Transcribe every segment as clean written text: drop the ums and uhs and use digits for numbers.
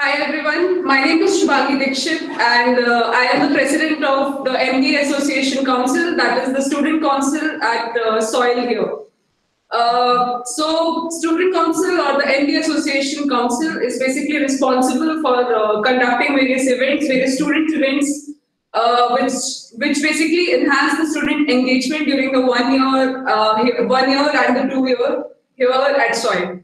Hi everyone, my name is Shubhangi Dikshit and I am the president of the MD Association Council, that is the student council at SOIL here. So Student Council or the MD Association Council is basically responsible for conducting various events, various student events, which basically enhance the student engagement during the 1 year and the 2 year here at SOIL.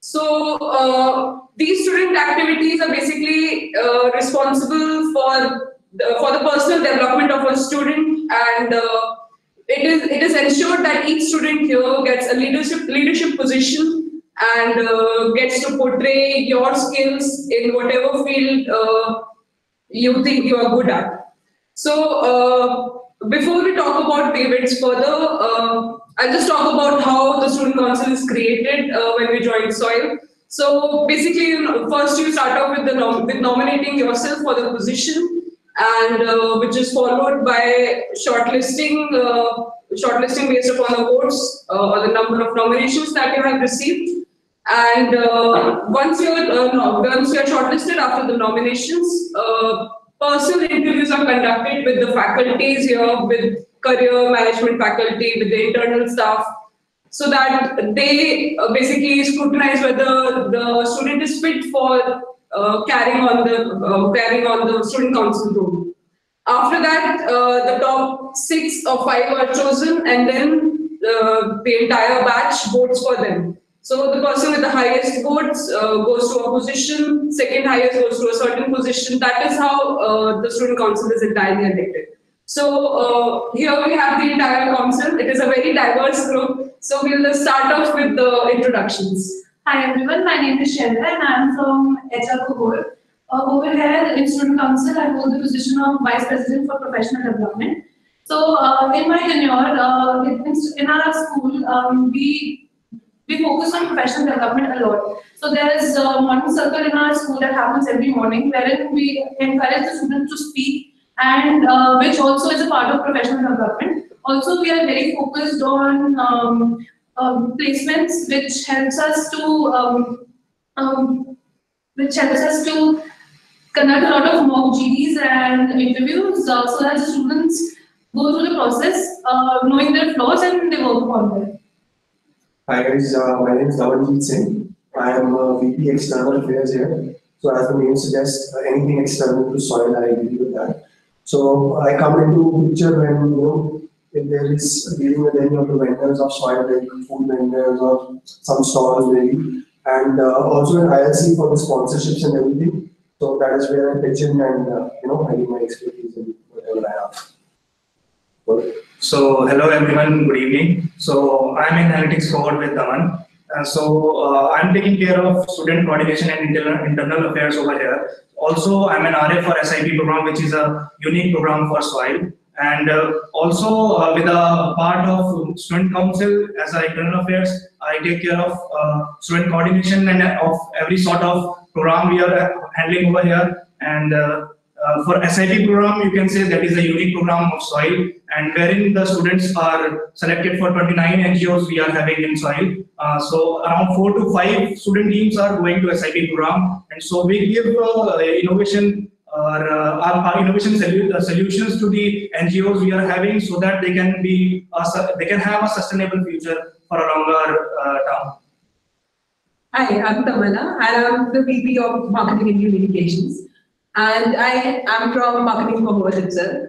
So these student activities are basically responsible for the personal development of a student, and it is ensured that each student here gets a leadership position and gets to portray your skills in whatever field you think you are good at. So before we talk about the events further, I'll just talk about how the student council is created when we join SOIL. So basically, first you start off with with nominating yourself for the position, and which is followed by shortlisting, shortlisting based upon the votes or the number of nominations that you have received. And once you're shortlisted after the nominations, personal interviews are conducted with the faculties here, with career management faculty, with the internal staff, so that they basically scrutinize whether the student is fit for carrying on the student council role. After that, the top 6 or 5 are chosen, and then the entire batch votes for them. So the person with the highest votes goes to a position, second highest goes to a certain position. That is how the student council is entirely elected. So here we have the entire council. It is a very diverse group. So we'll start off with the introductions. Hi everyone, my name is Shelda and I am from HR Kohor. Over here in Student Council, I hold the position of Vice President for Professional Development. So in my tenure, in our school, we focus on professional development a lot. So there is a morning circle in our school that happens every morning, wherein we encourage the students to speak, and which also is a part of professional development. Also, we are very focused on placements, which helps us to conduct a lot of mock GDs and interviews, so that the students go through the process, knowing their flaws, and they work upon them. Hi guys, my name is Dhawanjit Singh. I am VP External Affairs here. So as the name suggests, anything external to SOIL, I agree with that. So I come into picture when if there is dealing with any of the vendors of SOIL, like food vendors or some stalls maybe, and also in ILC for the sponsorships and everything. So that is where I pitch in and I give my expertise in whatever I have. So hello everyone, good evening. So I'm in analytics cohort with Daman. I'm taking care of student coordination and internal affairs over here. Also, I'm an RA for SIP program, which is a unique program for SOIL. And also with a part of student council as a internal affairs, I take care of student coordination and of every sort of program we are handling over here. And for SIP program, you can say that is a unique program of SOIL, and wherein the students are selected for 29 NGOs we are having in SOIL. So around 4 to 5 student teams are going to SIP program, and so we give innovation or our innovation solutions to the NGOs we are having, so that they can have a sustainable future for a longer term. Hi, I'm Tamana, and I'm the VP of Marketing and Communications. And I am from Marketing Cohort itself.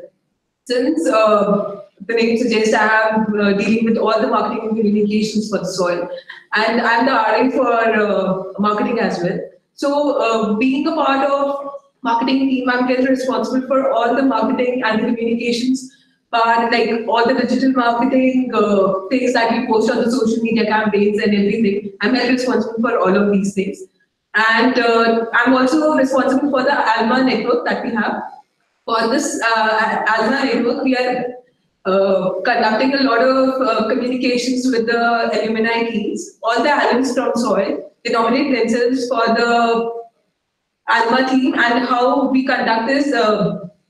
Since the name suggests, I am dealing with all the marketing and communications for the SOIL. And I'm the RA for marketing as well. So being a part of marketing team, I'm really responsible for all the marketing and the communications part, like all the digital marketing things that we post on the social media campaigns and everything. I'm really responsible for all of these things. And I'm also responsible for the ALMA network that we have. For this ALMA network, we are conducting a lot of communications with the alumni teams. All the alums from SOIL, they nominate themselves for the ALMA team, and how we conduct this.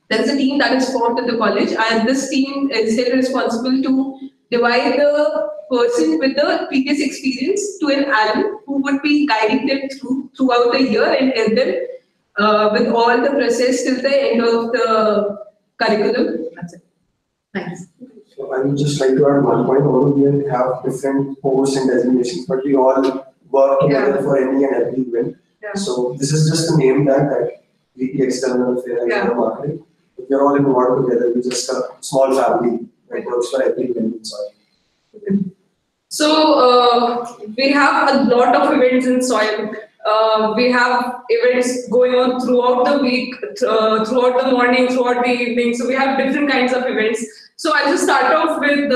There's a team that is formed in the college, and this team is still responsible to divide the person with the previous experience to an alum who would be guiding them throughout the year and help them with all the process till the end of the curriculum. That's it. Thanks. So I would just like to add one point. All of you have different posts and designations, but we all work together for any and every event. Yeah. So this is just a name that VP External Affairs and Marketing. If you're all involved together, we're just a small family that works for every event in SOIL. So we have a lot of events in SOIL. We have events going on throughout the week, throughout the morning, throughout the evening. So we have different kinds of events. So I'll just start off with,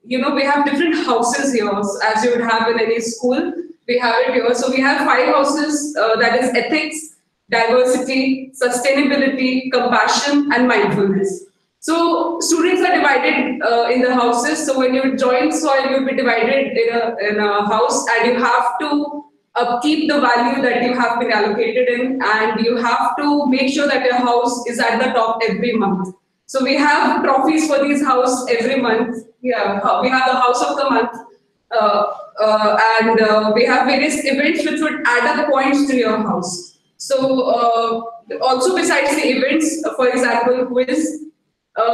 we have different houses here, as you would have in any school. We have it here. So we have 5 houses, that is ethics, diversity, sustainability, compassion, and mindfulness. So students are divided in the houses. So when you join SOIL, you'll be divided in a house, and you have to keep the value that you have been allocated in, and you have to make sure that your house is at the top every month. So we have trophies for these houses every month. Yeah, we have the house of the month, and we have various events which would add up points to your house. So also besides the events, for example, quiz,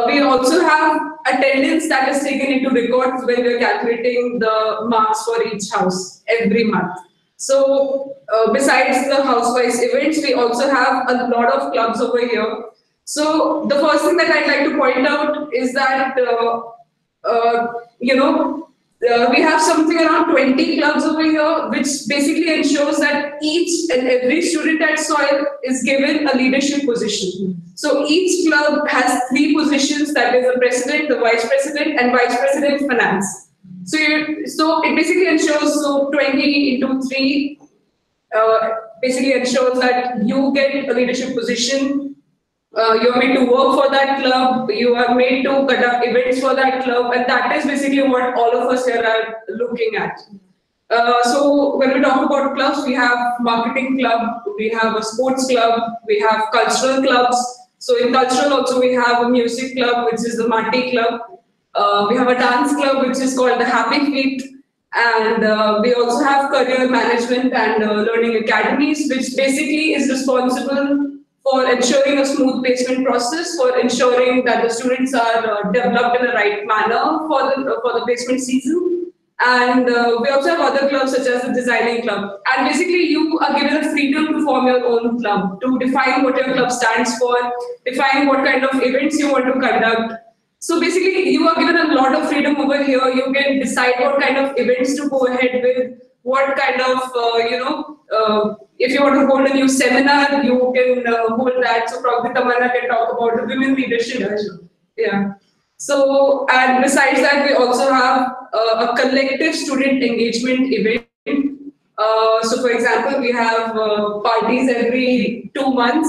we also have attendance that is taken into records when we are calculating the marks for each house every month. So besides the house-wise events, we also have a lot of clubs over here. So the first thing that I'd like to point out is that, we have something around 20 clubs over here, which basically ensures that each and every student at SOIL is given a leadership position. So each club has 3 positions, that is the president, the vice president, and vice president finance. So it basically ensures, 20 into 3 basically ensures that you get a leadership position. You're made to work for that club, you are made to conduct events for that club, and that is basically what all of us here are looking at. So when we talk about clubs, we have marketing club, we have a sports club, we have cultural clubs. So in cultural also we have a music club, which is the Mati club. We have a dance club, which is called the Happy Feet. And we also have career management and learning academies, which basically is responsible for ensuring a smooth placement process, for ensuring that the students are developed in the right manner for the placement season. And we also have other clubs such as the designing club. And basically you are given the freedom to form your own club, to define what your club stands for, define what kind of events you want to conduct. So basically you are given a lot of freedom over here. You can decide what kind of events to go ahead with, what kind of, if you want to hold a new seminar, you can hold that. So probably Tamanna can talk about the women leadership. Yeah. So, and besides that, we also have a collective student engagement event. So for example, we have parties every 2 months.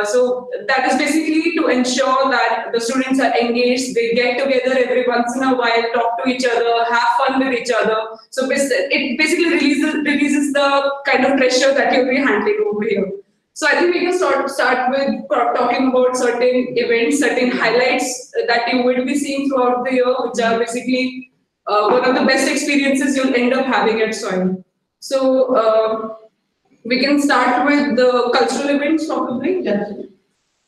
So that is basically to ensure that the students are engaged, they get together every once in a while, talk to each other, have fun with each other. So it basically releases the kind of pressure that you'll be handling over here. So I think we can start with talking about certain events, certain highlights that you will be seeing throughout the year, which are basically one of the best experiences you'll end up having at SOIL. So we can start with the cultural events, probably. Yeah.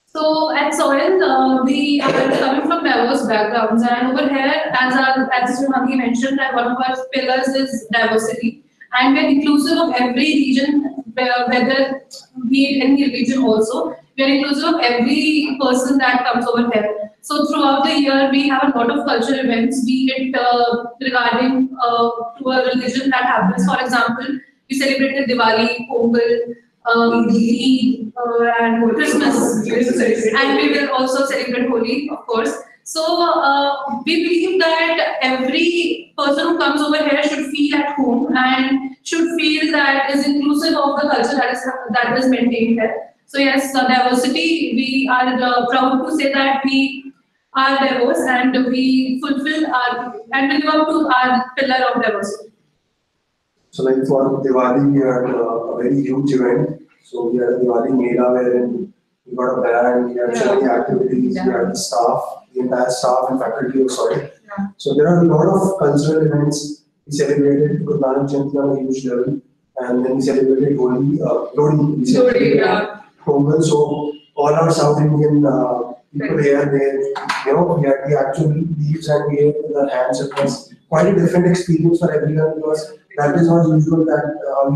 So at SOIL, we are coming from diverse backgrounds, and over here, as Mr. mentioned, that one of our pillars is diversity, and we're inclusive of every region, whether be it any region also. We're inclusive of every person that comes over here. So throughout the year, we have a lot of cultural events, be it regarding to a religion that happens. For example, we celebrated Diwali, Pongal, Eid, and Christmas, and we will also celebrate Holi, of course. So we believe that every person who comes over here should feel at home and should feel that is inclusive of the culture that is maintained here. So yes, diversity, we are proud to say that we are diverse and we fulfill and we live up to our pillar of diversity. So like for Diwali, we had a very huge event. So we had a Diwali Mela wherein we got a band, we had so many activities, we had the staff, the entire staff and faculty of SOIL. So there are a lot of cultural events. We celebrated Guru Nanak Jayanti on a huge level, and then we celebrated Lodi. We Lodi, celebrated yeah. Pongal. So all our South Indian people here, we had the actual leaves and we ate with our hands. It was quite a different experience for everyone because that is not usual that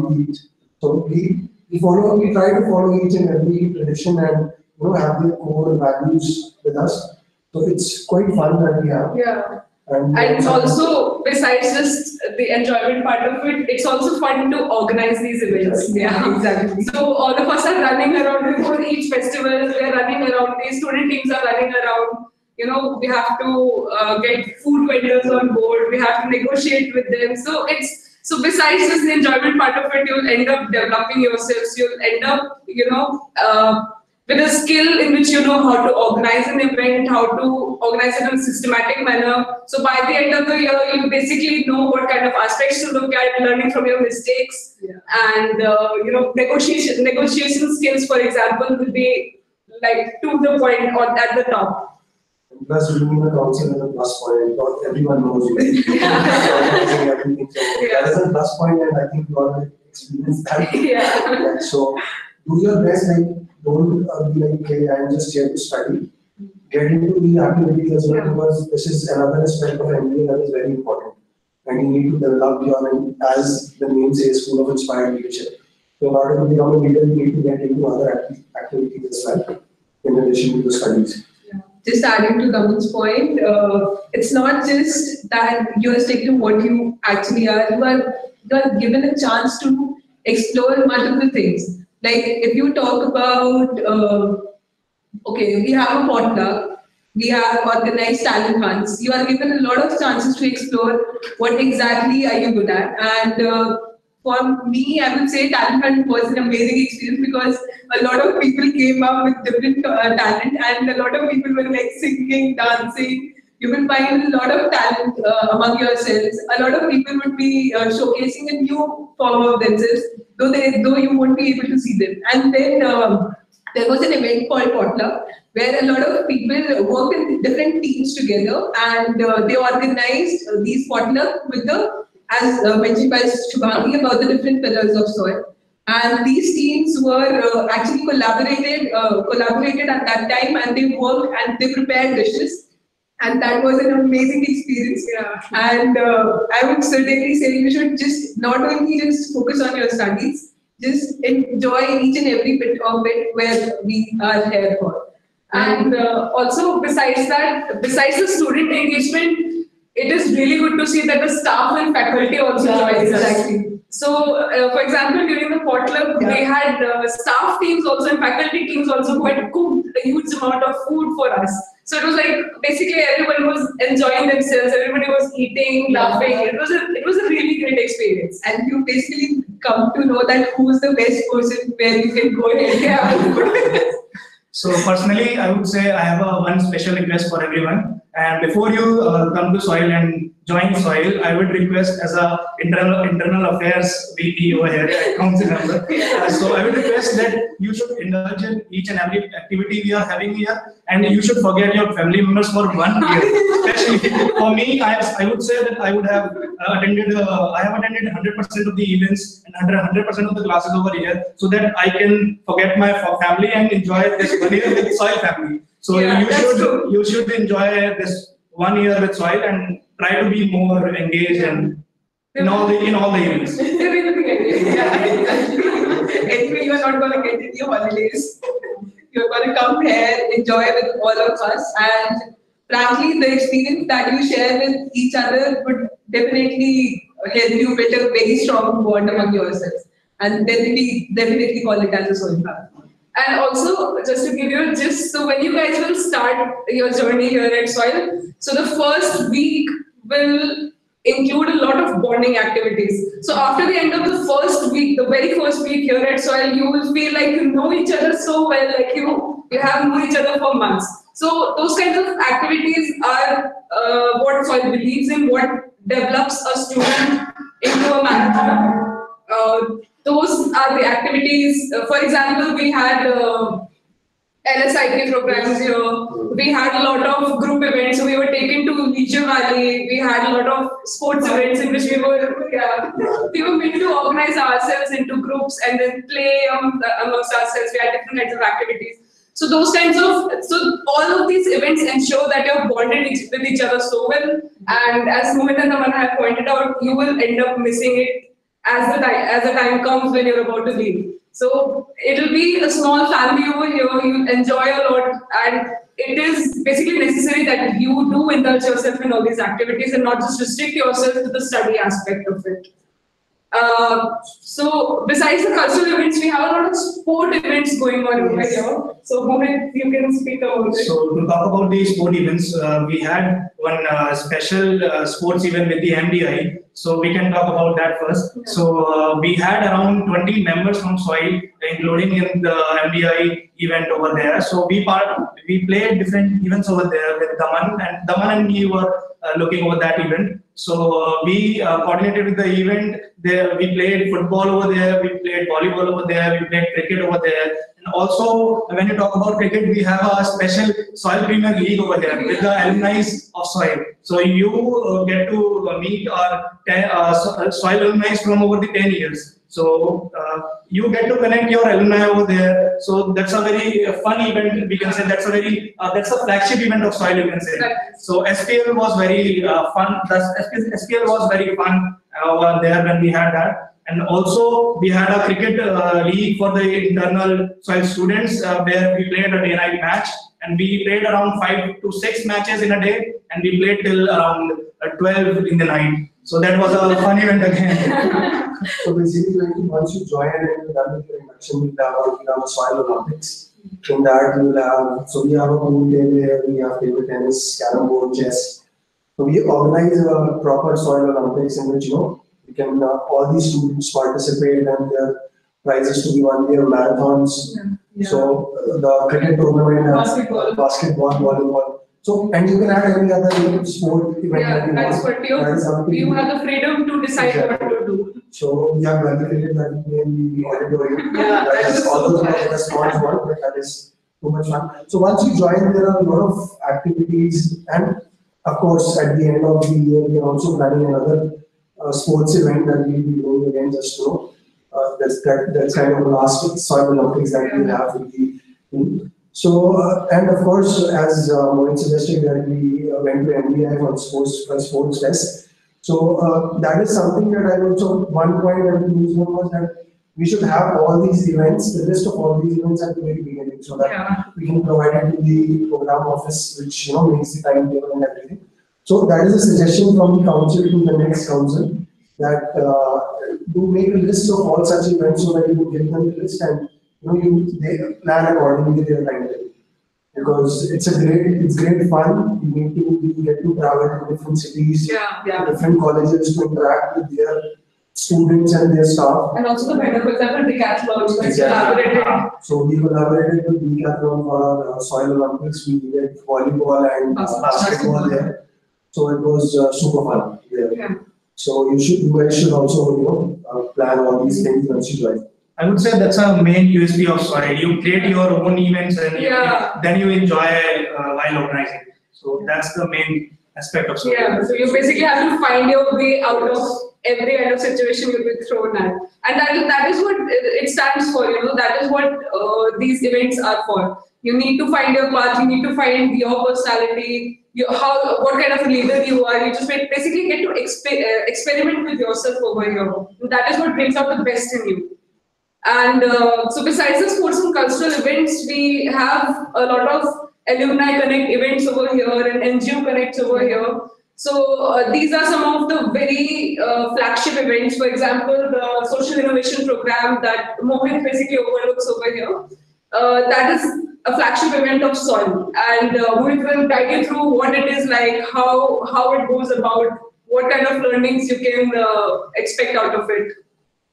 we eat. So we try to follow each and every tradition and have their core values with us. So it's quite fun that we have. Yeah. And also, besides just the enjoyment part of it, it's also fun to organize these events. Yeah, exactly. So all of us are running around before each festival. We are running around. The student teams are running around. We have to get food vendors on board. We have to negotiate with them. So besides just the enjoyment part of it, you'll end up developing yourselves. You'll end up, with a skill in which you know how to organize an event, how to organize it in a systematic manner. So by the end of the year, you basically know what kind of aspects to look at, learning from your mistakes, and negotiation skills, for example, will be like to the point or at the top. Plus, being in a council is a plus point. Not everyone knows you. Organizing everything. So that is a plus point, and I think you already experienced that. Yeah. So do your best. Don't be like, okay, I'm just here to study. Get into the activity as well, because this is another aspect of MBA that is very important. And you need to develop your, as the name says, School of Inspired Leadership. So in order to become a leader, you need to get into other activities as well, in addition to the studies. Just adding to Daman's point, it's not just that you're sticking to what you actually are. You are given a chance to explore multiple things. Like if you talk about, we have a potluck, we have organized talent hunts. You are given a lot of chances to explore what exactly are you good at. And for me, I would say talent hunt was an amazing experience because a lot of people came up with different talent, and a lot of people were like singing, dancing. You will find a lot of talent among yourselves. A lot of people would be showcasing a new form of themselves, though you won't be able to see them. And then there was an event called Potluck, where a lot of people worked in different teams together, and they organized these potluck with as mentioned by Shubhangi, about the different pillars of soil. And these teams were actually collaborated at that time, and they worked and they prepared dishes. And that was an amazing experience. Yeah. And I would certainly say you should just not only just focus on your studies, just enjoy each and every bit of it where we are here for. And also, besides the student engagement, it is really good to see that the staff and faculty also join us. Exactly. So, for example, during the potluck, we had staff teams also and faculty teams also who had cooked a huge amount of food for us. So it was like basically everyone was enjoying themselves, everybody was eating, laughing. It was a really great experience. And you basically come to know that who's the best person where you can go ahead. So personally, I would say I have one special request for everyone. And before you come to SOIL and join SOIL, I would request as a internal affairs VP over here, a council member. So I would request that you should indulge in each and every activity we are having here, and you should forget your family members for 1 year. Especially for me, I would say that I would have attended. I have attended 100% of the events and 100% of the classes over here, so that I can forget my family and enjoy this 1 year with SOIL family. So you should enjoy this 1 year with SOIL and try to be more engaged and in all the events. Anyway, you are not going to get any holidays. You're going to come here, enjoy with all of us, and frankly, the experience that you share with each other would definitely help you build a very strong bond among yourselves, and definitely call it as a SOIL family. And also, just to give you a gist, so when you guys will start your journey here at SOIL, so the first week will include a lot of bonding activities. So after the end of the first week, the very first week here at SOIL, you will feel like you know each other so well, like you have known each other for months. So those kinds of activities are what SOIL believes in, what develops a student into a manager. Those are the activities. For example, we had LSIK programs here. We had a lot of group events. So we were taken to Leisure Valley. We had a lot of sports events in which we were meant to organize ourselves into groups and then play amongst ourselves. We had different kinds of activities. So those kinds of, all of these events ensure that you're bonded with each other so well. And as Mohit and Tamanna have pointed out, you will end up missing it as the time comes when you're about to leave. So it'll be a small family over here. You enjoy a lot, and it is basically necessary that you do indulge yourself in all these activities and not just restrict yourself to the study aspect of it. So besides the cultural events, we have a lot of sport events going on over here. So Mohit, you can speak about it. So to talk about the sport events, we had one special sports event with the MDI. So we can talk about that first. Yeah. So we had around 20 members from SOIL, including in the MDI event over there. So we played different events over there with Daman, and Daman and me were looking over that event. So we coordinated with the event. There we played football over there, we played volleyball over there, we played cricket over there. And also, when you talk about cricket, we have a special SOIL Premier League over here with the alumni of SOIL. So you get to meet our SOIL alumni from over the 10 years. So you get to connect your alumni over there. So that's a very fun event. We can say that's a flagship event of SOIL. You can say. So SPL was very fun. SPL was very fun over there when we had that. And also we had a cricket league for the internal SOIL students where we played a day-night match, and we played around 5 to 6 matches in a day, and we played till around 12 in the night. So that was a fun event again. So basically, like, once you join and you're done with your induction, we have a SOIL Olympics. In that we will have, so we have a pool table here, we have table tennis, carom board, chess. So we organize a proper SOIL Olympics in which, we can all these students participate, and their prizes to be won. We have marathons. Yeah. So the cricket tournament, basketball, volleyball. So, and you can add any other sport event that you that's want. what you have the freedom to decide what to do. So we have graduated that in the auditorium. Yeah, That is that's although a small one, but that is too much fun. So once you join, there are a lot of activities, and of course, at the end of the year, we are also planning another sports event that we'll be doing again. Just that's kind of the last SOIL Olympics that we have with the team. So and of course, as Mohit suggested, that we went to MDI for sports fest. So that is something that I also, one point that we used was that we should have all these events, the list of all these events at the very beginning, so that we can provide it to the program office, which makes the timetable and everything. So that is a suggestion from the council to the next council, that do make a list of all such events so that you give them the list, and they plan accordingly their timetable. Because it's great fun. You need to get to travel to different cities, different colleges to interact with their students and their staff. And also the better, for example, Decathlon, which Exactly. collaborated. So we collaborated with Decathlon for our SOIL Olympics. We did volleyball and basketball there. So it was super fun there. Yeah. So you guys should also plan all these things once you join. I would say that's a main USP of SOIL. You create your own events, and then you enjoy while organizing. So that's the main aspect of SOIL. Yeah, so you basically have to find your way out of every kind of situation you'll be thrown at. And that is what it stands for, that is what these events are for. You need to find your path, you need to find your personality, what kind of leader you are. You just basically get to experiment with yourself over here. That is what brings out the best in you. And so besides the sports and cultural events, we have a lot of alumni connect events over here and NGO connects over here. So these are some of the very flagship events. For example, the social innovation program that Mohit basically overlooks over here. That is a flagship event of SOIL, and Mohit will guide you through what it is like, how it goes about, what kind of learnings you can expect out of it.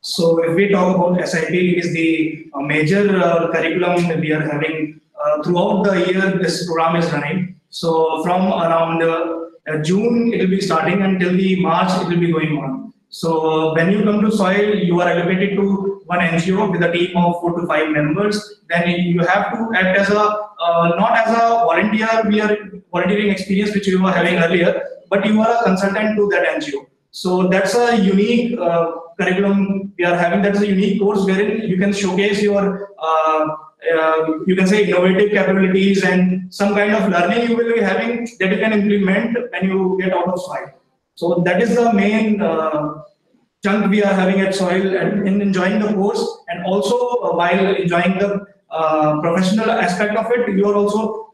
So if we talk about SIP, it is the major curriculum we are having throughout the year. This program is running. So from around June it will be starting until the March it will be going on. So when you come to soil, you are allocated to one NGO with a team of 4 to 5 members. Then you have to act as a not as a volunteer, we are volunteering experience which you were having earlier, but you are a consultant to that NGO. So that's a unique curriculum we are having. That's a unique course wherein you can showcase your you can say innovative capabilities and some kind of learning you will be having that you can implement when you get out of soil. So that is the main chunk we are having at soil and in enjoying the course, and also while enjoying the professional aspect of it, you are also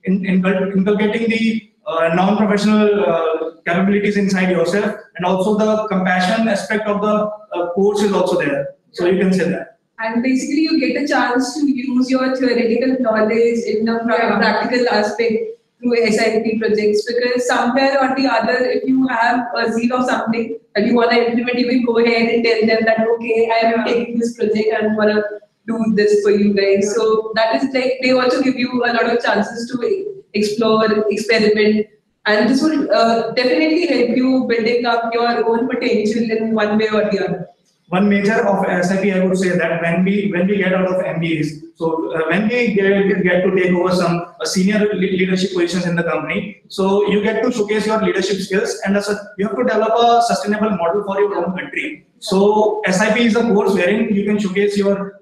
inculcating the non-professional capabilities inside yourself, and also the compassion aspect of the course is also there. So you can say that. And basically, you get a chance to use your theoretical knowledge in a practical aspect through SIP projects, because somewhere or the other, if you have a zeal of something that you want to implement, you can go ahead and tell them that, okay, I am taking this project and want to do this for you guys. So that is like, they also give you a lot of chances to explore, experiment, and this will definitely help you building up your own potential in one way or the other. One major of SIP, I would say that when we get out of MBAs, so when we get to take over some senior leadership positions in the company, so you get to showcase your leadership skills, and you have to develop a sustainable model for your own country. So SIP is a course wherein you can showcase your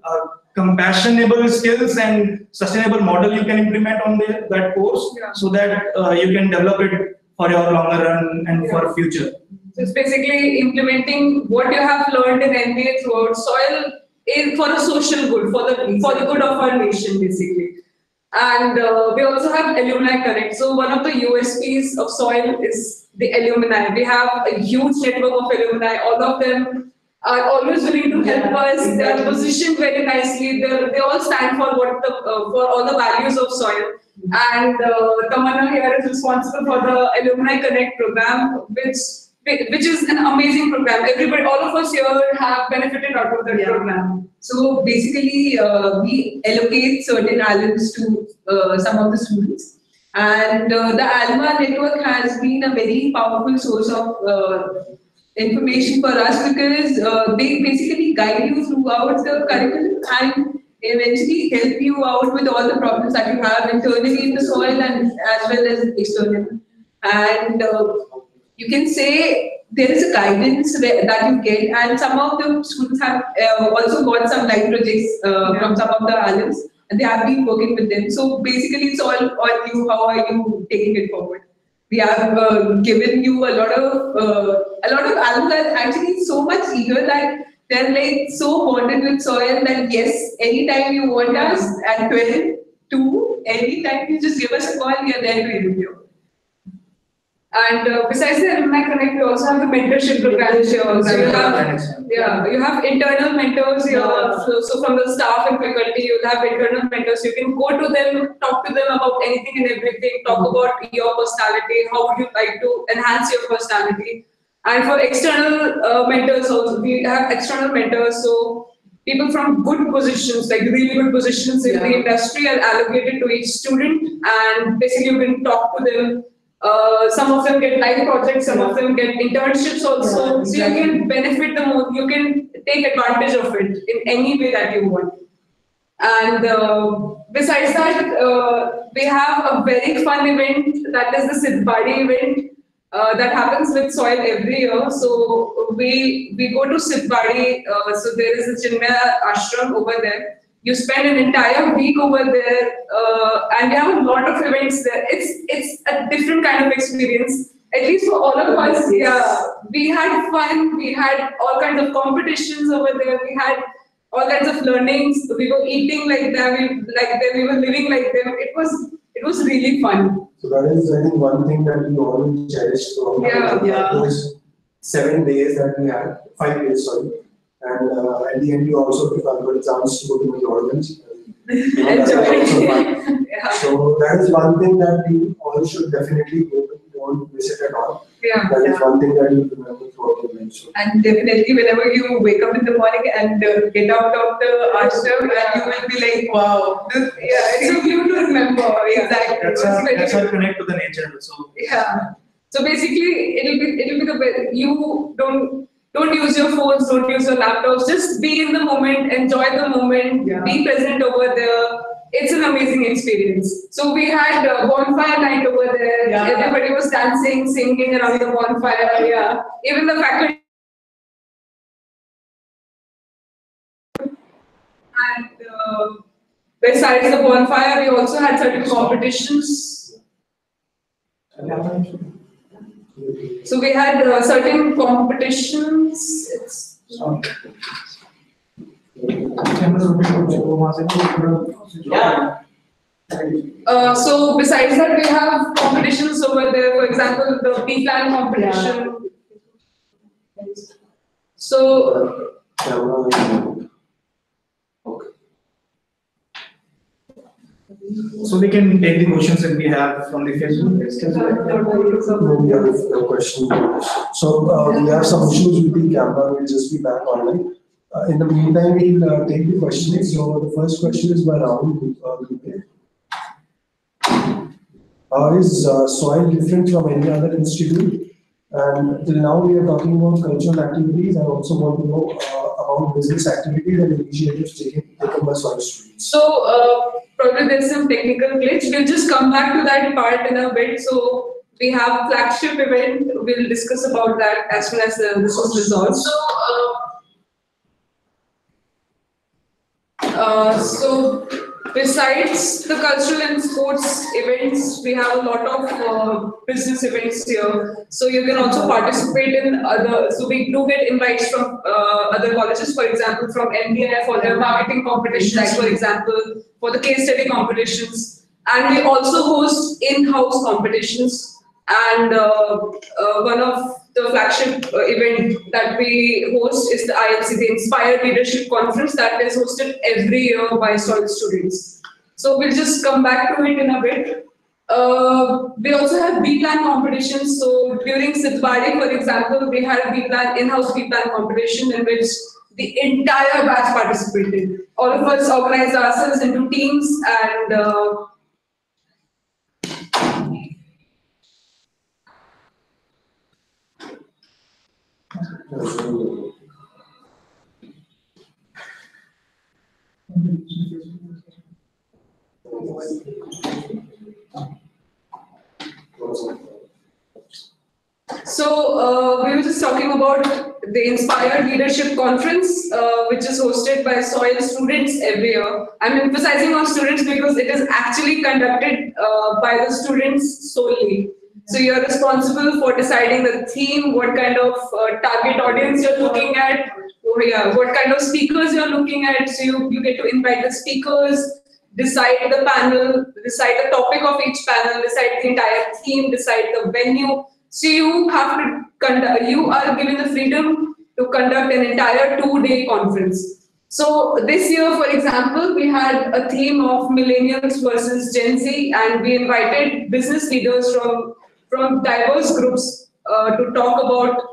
compassionable skills and sustainable model you can implement on that course, so that you can develop it for your longer run and for future. So it's basically implementing what you have learned in MBA throughout soil for a social good, for the good of our nation, basically. And we also have Alumni Connect. So one of the USPs of soil is the alumni. We have a huge network of alumni. All of them are always willing to help us. They are positioned very nicely. They all stand for for all the values of soil. And Tamanna here is responsible for the Alumni Connect program, which is an amazing program. Everybody, all of us here have benefited out of that program. So basically, we allocate certain alums to some of the students, and the ALMA network has been a very powerful source of information for us, because they basically guide you throughout the curriculum and eventually help you out with all the problems that you have internally in the soil and as well as externally. And you can say there is a guidance that you get, and some of the students have also got some live projects from some of the alums, and they have been working with them. So basically, it's all on you. How are you taking it forward? We have given you a lot of alums are actually so much eager that they're like so bonded with soil that yes, anytime you want us at 12 to anytime you just give us a call, we are there to interview you. And besides the Alumni Connect, we also have the mentorship programs here. So you have internal mentors here. So from the staff and faculty, you have internal mentors. You can go to them, talk to them about anything and everything. Talk about your personality. How would you like to enhance your personality? And for external mentors also, we have external mentors. So people from good positions, like really good positions in the industry, are allocated to each student, and basically you can talk to them. Some of them get live projects, some of them get internships also. So you can benefit the most, you can take advantage of it in any way that you want. And besides that, we have a very fun event, that is the Siddhbadi event that happens with soil every year. So we go to Siddhbadi, so there is a Chinmaya ashram over there. You spend an entire week over there, and we have a lot of events there. It's a different kind of experience, at least for all of us. Yeah, we had fun. We had all kinds of competitions over there. We had all kinds of learnings. We were eating like them. We were living like them. It was really fun. So that is, I think, one thing that we all cherish from those 7 days that we had, 5 days, sorry. And at the end, you also got a chance to go to Jordan's. So that is one thing that we all should definitely don't visit at all. That is one thing that you remember throughout the night. And definitely, whenever you wake up in the morning and get out of the ashram, and you will be like, wow, it's so cute to remember. Exactly. That's our connect to the nature. So So basically, it'll be you don't use your phones, don't use your laptops. Just be in the moment, enjoy the moment, be present over there. It's an amazing experience. So we had a bonfire night over there. Yeah. Everybody was dancing, singing around the bonfire. Yeah, even the faculty. And besides the bonfire, we also had certain competitions. So we had certain competitions. So besides that, we have competitions over there. For example, the P-Plan competition. So. So we can take the questions that we have from the Facebook. We have a question. So we have some issues with the camera. We'll just be back online. In the meantime, we'll take the questions. So the first question is by Rahul. Is soil different from any other institute? And till now we are talking about cultural activities. I also want to know about business activities and initiatives taken by soil students. So probably there's some technical glitch. We'll just come back to that part in a bit. So we have a flagship event. We'll discuss about that as soon as this was resolved. So besides the cultural and sports events, we have a lot of business events here. So you can also participate in other. So we do get invites from other colleges, for example, from NDI for their marketing competitions, for example, for the case study competitions, and we also host in-house competitions. And one of the flagship event that we host is the ILC, the Inspired Leadership Conference, that is hosted every year by SOIL students. So we'll just come back to it in a bit. We also have B-Plan competitions. So during Sitwadi, for example, we had a B-Plan, in-house B-Plan competition in which the entire batch participated. All of us organized ourselves into teams and So we were just talking about the Inspired Leadership Conference, which is hosted by SOIL students every year. I'm emphasizing on students because it is actually conducted by the students solely. So you're responsible for deciding the theme, what kind of target audience you're looking at, what kind of speakers you're looking at. So you get to invite the speakers, decide the panel, decide the topic of each panel, decide the entire theme, decide the venue. So you have to conduct, you are given the freedom to conduct an entire 2-day conference. So this year, for example, we had a theme of millennials versus Gen Z, and we invited business leaders from diverse groups to talk about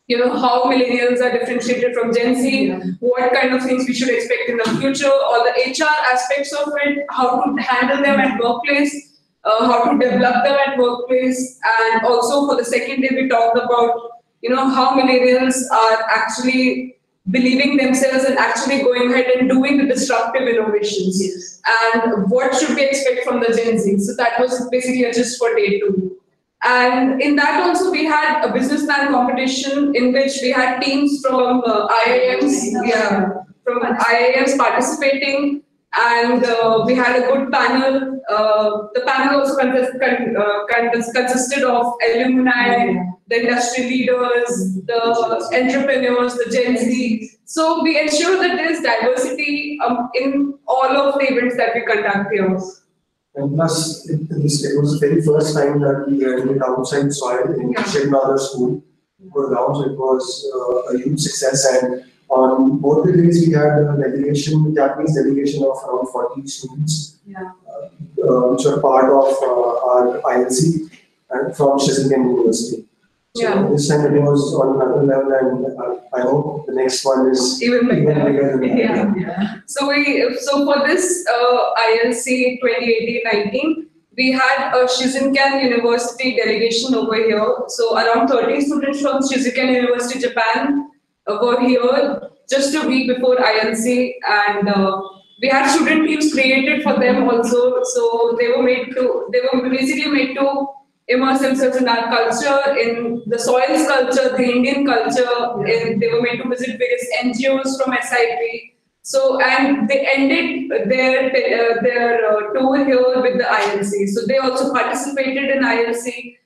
how millennials are differentiated from Gen Z, what kind of things we should expect in the future, all the HR aspects of it, how to handle them at workplace, how to develop them at workplace, and also for the second day we talked about how millennials are actually believing themselves and actually going ahead and doing the disruptive innovations, and what should we expect from the Gen Z. So that was basically just for day 2. And in that also we had a business plan competition in which we had teams from IIMs, from IIMs participating, and we had a good panel. The panel also consisted of alumni, the industry leaders, the entrepreneurs, the Gen Z. So we ensure that there is diversity in all of the events that we conduct here. And plus, it was the very first time that we went outside SOIL in Shednadar School. So it was a huge success, and on both the days we had a delegation, Japanese delegation of around 40 students, which were part of our ILC and from Shizuken University. So this time it was on another level, and I hope the next one is even bigger than that. So for this ILC 2018-19, we had a Shizuokan University delegation over here. So around 30 students from Shizuokan University, Japan were here just a week before ILC, and we had student teams created for them also. So they were basically made to immerse themselves in our culture, in the soils culture, the Indian culture. They were made to visit various NGOs from SIP. So, and they ended their tour here with the ILC. So they also participated in ILC.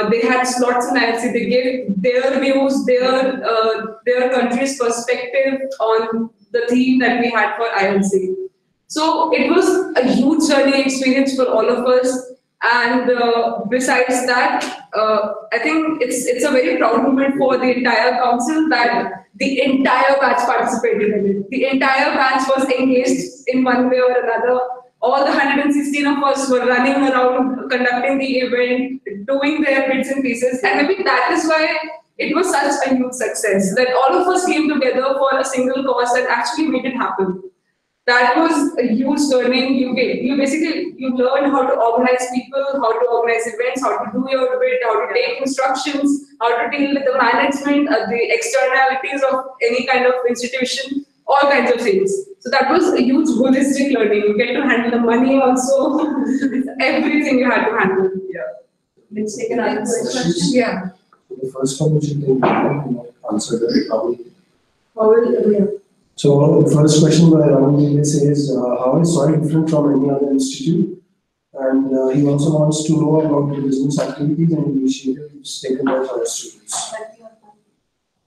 They had slots in ILC. They gave their views, their country's perspective on the theme that we had for ILC. So it was a huge learning experience for all of us. And besides that, I think it's a very proud moment for the entire council that the entire batch participated in it. The entire batch was engaged in one way or another. All the 116 of us were running around, conducting the event, doing their bits and pieces. And maybe that is why it was such a huge success, that all of us came together for a single cause that actually made it happen. That was a huge learning. You learn how to organize people, how to organize events, how to do your bit, how to take instructions, how to deal with the management, the externalities of any kind of institution, all kinds of things. So that was a huge holistic learning. You get to handle the money also, everything you had to handle. Yeah. Let's take another question. Yeah. The first one, which you can answer very probably. Yeah. So the first question by Raman says, how is soil different from any other institute? And he also wants to know about the business activities and initiatives taken by our students.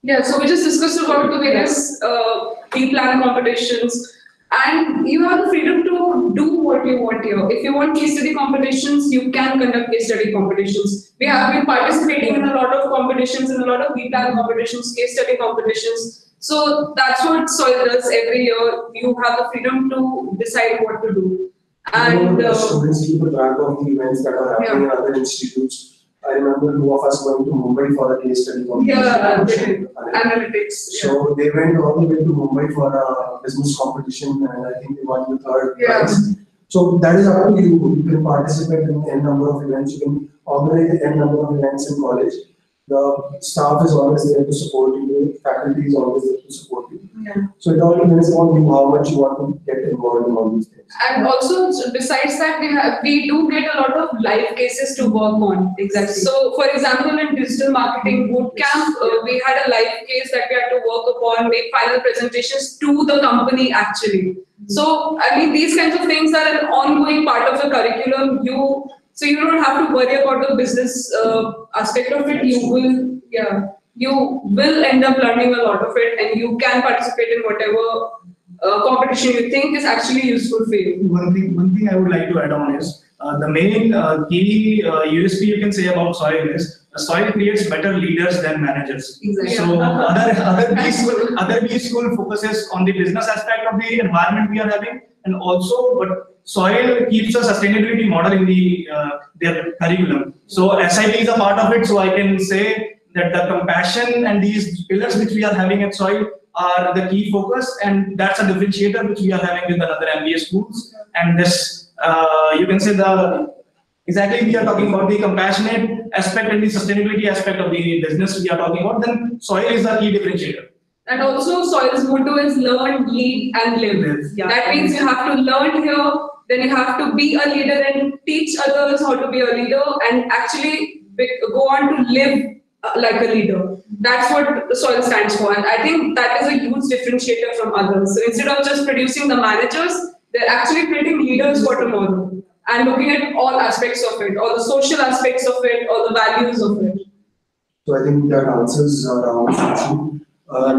Yeah, so we just discussed about the various e-plan competitions, and you have the freedom to do what you want here. If you want case study competitions, you can conduct case study competitions. We have been participating in a lot of competitions, in a lot of e-plan competitions, case study competitions. So that's what SOIL does every year. You have the freedom to decide what to do. And students keep a track of the events that are happening in other institutes. I remember two of us going to Mumbai for a case study competition. Yeah, analytics. So they went all the way to Mumbai for a business competition, and I think they won the third prize. So that is up to you. You can participate in n number of events. You can organize n number of events in college. The staff is always there to support you. The faculty is always there to support you. Yeah. So it all depends on you how much you want to get involved in all these things. And also, besides that, we do get a lot of live cases to work on. Exactly. So, for example, in digital marketing bootcamp, we had a live case that we had to work upon, make final presentations to the company actually. So, I mean, these kinds of things are an ongoing part of the curriculum. So you don't have to worry about the business aspect of it. You will end up learning a lot of it, and you can participate in whatever competition you think is actually useful for you. One thing I would like to add on is the main key USP you can say about SOIL is SOIL creates better leaders than managers. Exactly. So other B school focuses on the business aspect of the environment we are having, and also but SOIL keeps a sustainability model in their curriculum. So SIP is a part of it. So I can say that the compassion and these pillars which we are having at SOIL are the key focus, and that's a differentiator which we are having with another MBA schools. And this, you can say exactly we are talking about the compassionate aspect and the sustainability aspect of the business we are talking about. Then SOIL is the key differentiator. And also, SOIL's motto is learn, lead, and live. Yeah. That means you have to learn here, then you have to be a leader and teach others how to be a leader, and actually go on to live like a leader. That's what the SOIL stands for. And I think that is a huge differentiator from others. So instead of just producing the managers, they're actually creating leaders for tomorrow and looking at all aspects of it, all the social aspects of it, all the values of it. So I think that answers our question.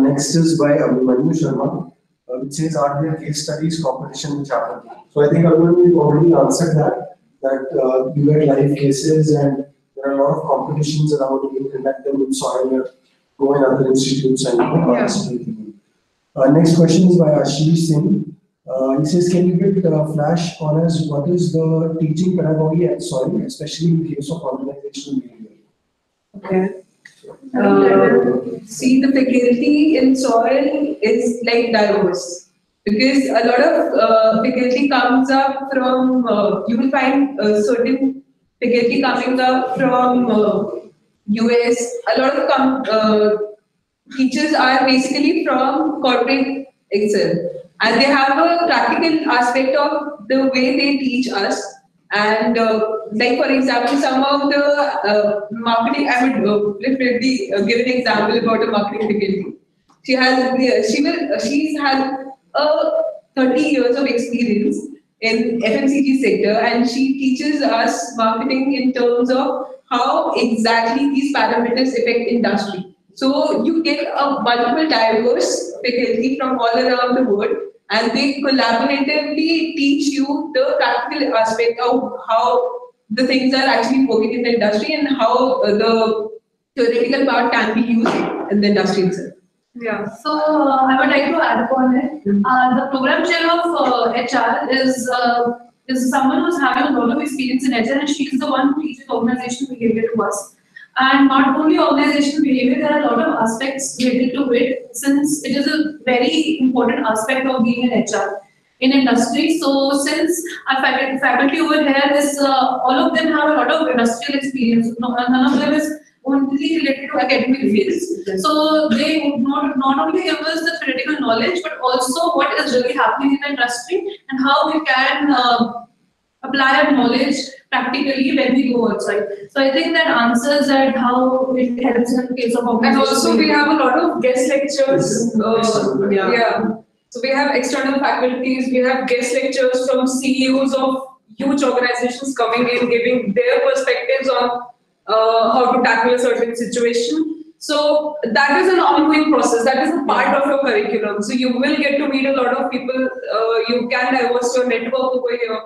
Next is by Abhimanyu Sharma, which says, are there case studies competition which happen? So I think Abhimanyu, you already answered that you get live cases and there are a lot of competitions around. You can conduct them in SOIL, go in other institutes and participate in them. Next question is by Ashish Singh. He says, can you get flash on us what is the teaching pedagogy at SOIL, especially in case of organizational behavior? Okay. See, the faculty in SOIL is like diverse. because a lot of faculty comes up from, you will find certain faculty coming up from US. A lot of teachers are basically from corporate itself, and they have a practical aspect of the way they teach us. And like for example, some of the marketing, I would definitely give an example about a marketing faculty. She's had 30 years of experience in FMCG sector, and she teaches us marketing in terms of how exactly these parameters affect industry. So you get a multiple diverse faculty from all around the world, and they collaboratively teach you the practical aspect of how the things are actually working in the industry and how the theoretical part can be used in the industry itself. Yeah. So I would like to add upon it. The program chair of HR is someone who's having a lot of experience in HR, and she is the one who teaches organizational behavior to us. And not only organizational behavior, there are a lot of aspects related to it, since it is a very important aspect of being an HR in industry. So since our faculty over here is all of them have a lot of industrial experience. None of them is only related to academic fields. So they would not only give us the theoretical knowledge, but also what is really happening in the industry and how we can apply our knowledge practically when we go outside. So I think that answers that how it helps in the case of And also we have a lot of guest lectures. Yeah. So we have external faculties, we have guest lectures from CEOs of huge organizations coming in, giving their perspectives on how to tackle a certain situation. So that is an ongoing process. That is a part of your curriculum. So you will get to meet a lot of people. You can diversify your network over here,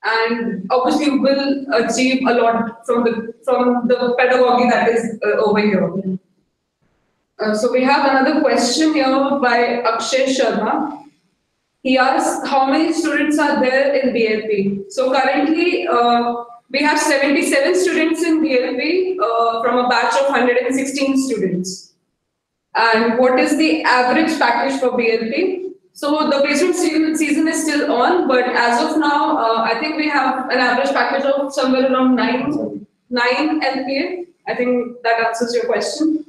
and obviously you will achieve a lot from the pedagogy that is over here. So we have another question here by Akshay Sharma. He asks, how many students are there in BLP? So currently, we have 77 students in BLP from a batch of 116 students. And what is the average package for BLP? So the placement season is still on, but as of now, I think we have an average package of somewhere around 9 LPA. I think that answers your question.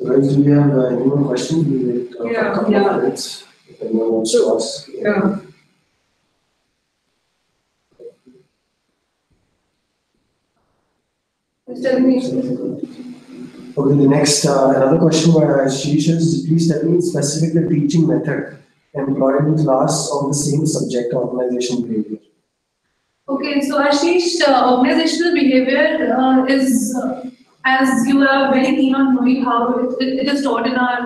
Guys, do we have any more questions? We will Yeah. a couple of minutes if anyone wants to ask. Yeah. Okay, the next, another question by Ashish is, please tell me specific the teaching method employed in class of the same subject, organizational behavior. Okay, so Ashish, organizational behavior is, as you are very keen on knowing how it is taught in our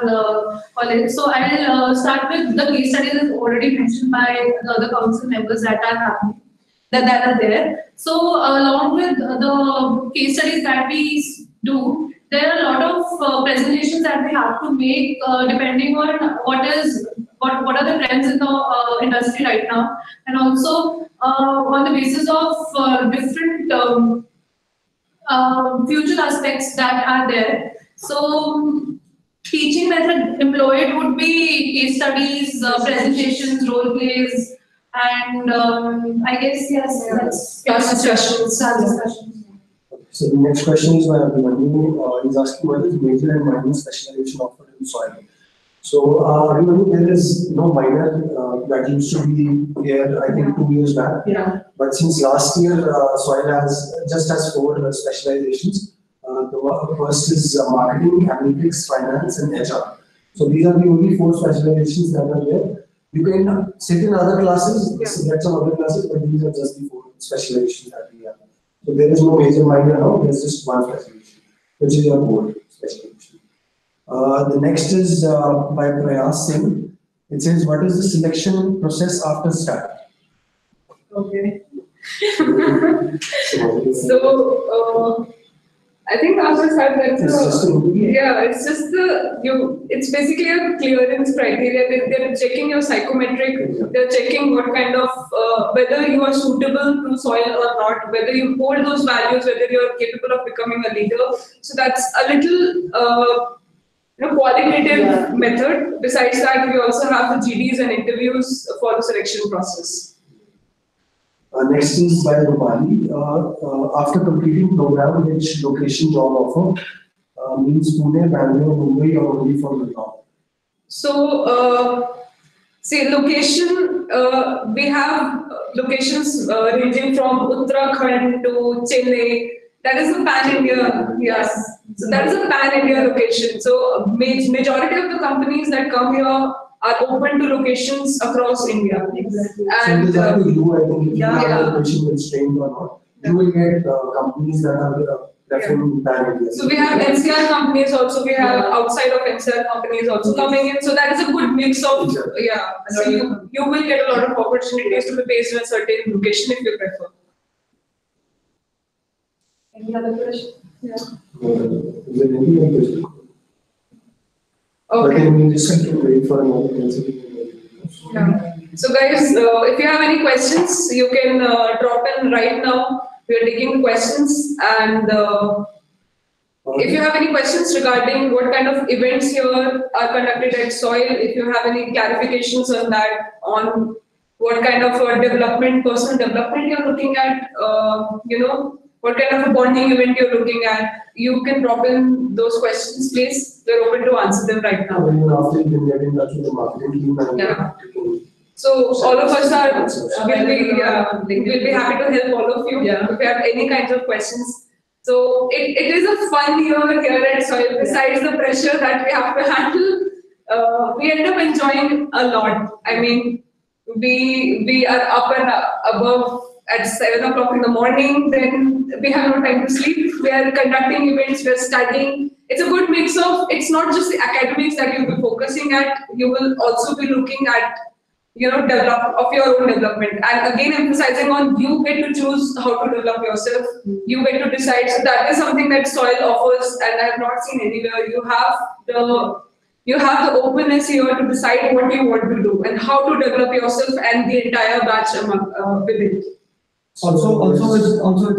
college. So I'll start with the case study that's already mentioned by the other council members that are happening, that are there. So along with the case studies that we do, there are a lot of presentations that we have to make depending on what are the trends in the industry right now, and also on the basis of different future aspects that are there. So teaching method employed would be case studies, presentations, role plays, and I guess yes, that's discussions. So the next question is by Abhimanyu. He's asking what is major and minor specialization offered in soil. So Abhimanyu, there is no minor that used to be here, I think 2 years back. Yeah. But since last year, soil has 4 specializations. The first is marketing, analytics, finance, and HR. So these are the only 4 specializations that are there. You can sit in other classes, select some other classes, but these are just the 4 specializations that we have. So there is no major minor now, there's just one specialization, which is your board specialization. The next is by Prayas Singh. It says, what is the selection process after start? Okay. So I think after start that's it's just it's basically a clearance criteria. They're checking your psychometric, they're checking what kind of whether you are suitable to soil or not, whether you hold those values, whether you're capable of becoming a leader. So that's a little qualitative method. Besides that, we also have the GDs and interviews for the selection process. Next is by Rupali. After completing program, which location job offer means Pune, Bangalore, Mumbai, or only for Gurgaon? So, see, location, we have locations ranging from Uttarakhand to Chennai. That is a pan-India, yes. So that is a pan-India location. So majority of the companies that come here are open to locations across India. Exactly. And so it is up to you, I think, if you yeah. have the location constraint or not. You will get companies that are preferring pan-India. so we have NCR companies also, we have outside of NCR companies also coming in. So that is a good mix of, yeah. So you will get a lot of opportunities to be based in a certain location if you prefer. Any other question? Yeah. Is there any other question? Okay. But then we just have to wait for another answer. Yeah. So guys, if you have any questions, you can drop in right now. We are taking questions, and if you have any questions regarding what kind of events here are conducted at SOIL, if you have any clarifications on that, on what kind of development, personal development you're looking at, what kind of a bonding event you're looking at, you can drop in those questions, please. We're open to answer them right now. When you're after, you can get in touch with the marketing team and Yeah. you So all of us will be happy to help all of you if you have any kinds of questions. So it is a fun year here at SOIL. Besides the pressure that we have to handle, we end up enjoying a lot. I mean, we are up and above at 7 o'clock in the morning. Then we have no time to sleep. We are conducting events. We are studying. It's a good mix of. It's not just the academics that you'll be focusing at. You will also be looking at develop of your own development, and again emphasizing on you get to choose how to develop yourself. You get to decide. So that is something that SOIL offers, and I have not seen anywhere. You have the openness here to decide what you want to do and how to develop yourself and the entire batch with it. Also with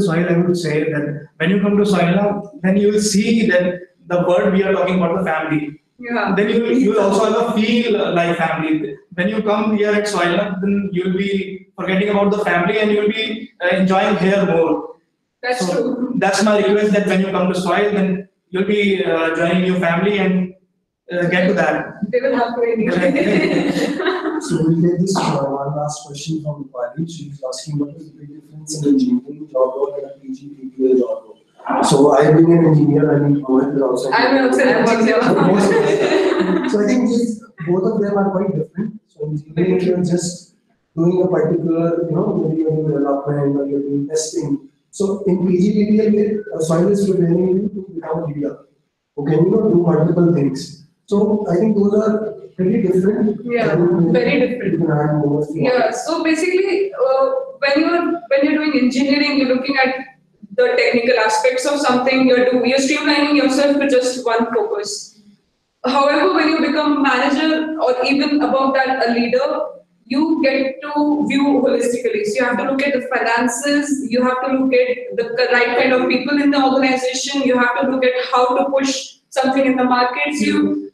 SOIL, I would say that when you come to SOIL, then you will see that the word we are talking about, the family. Yeah. Then you will also have a feel like family. When you come here at SOIL, then you will be forgetting about the family and you will be enjoying here more. That's true. That's my request, that when you come to SOIL, then you'll be joining your family and get to that. They will have to So we'll take this one last question from Rupali. She's asking what is the big difference in engineering job role and a PG PPL job role. So I've been an engineer, and Mohit is also. I'm also an engineer. So I think both of them are quite different. So engineering, you're just doing a particular, maybe you're doing development or you're doing testing. So in PGPPL, SOIL is preparing you to become a leader. Okay, do multiple things. So I think those are pretty different. Yeah, very different. You can add more. Yeah. So basically, when you're doing engineering, you're looking at the technical aspects of something. You're streamlining yourself to just one focus. However, when you become a manager or even above that a leader, you get to view holistically. So you have to look at the finances, you have to look at the right kind of people in the organization, you have to look at how to push something in the markets,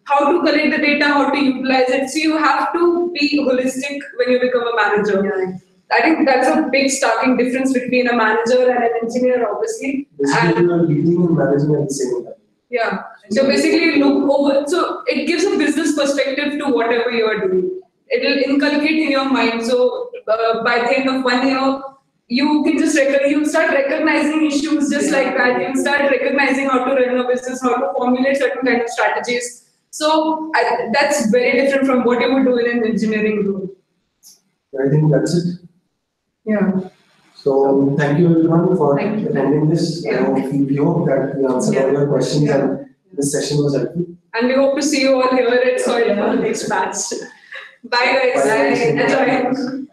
how to collect the data, how to utilize it. So you have to be holistic when you become a manager. Yeah. I think that's a big starting difference between a manager and an engineer, obviously. Basically, you are leading and managing at the same time. Yeah. So basically, look over. So it gives a business perspective to whatever you are doing. It will inculcate in your mind. So by the end of 1 year, you can just you start recognizing issues just like that. You start recognizing how to run a business, how to formulate certain kind of strategies. So that's very different from what you would do in an engineering role. I think that's it. Yeah. So thank you everyone for attending this. Yeah. We hope that we answered all your questions and this session was helpful. And we hope to see you all here at SOIL for the next batch. Bye guys. Bye. Enjoy.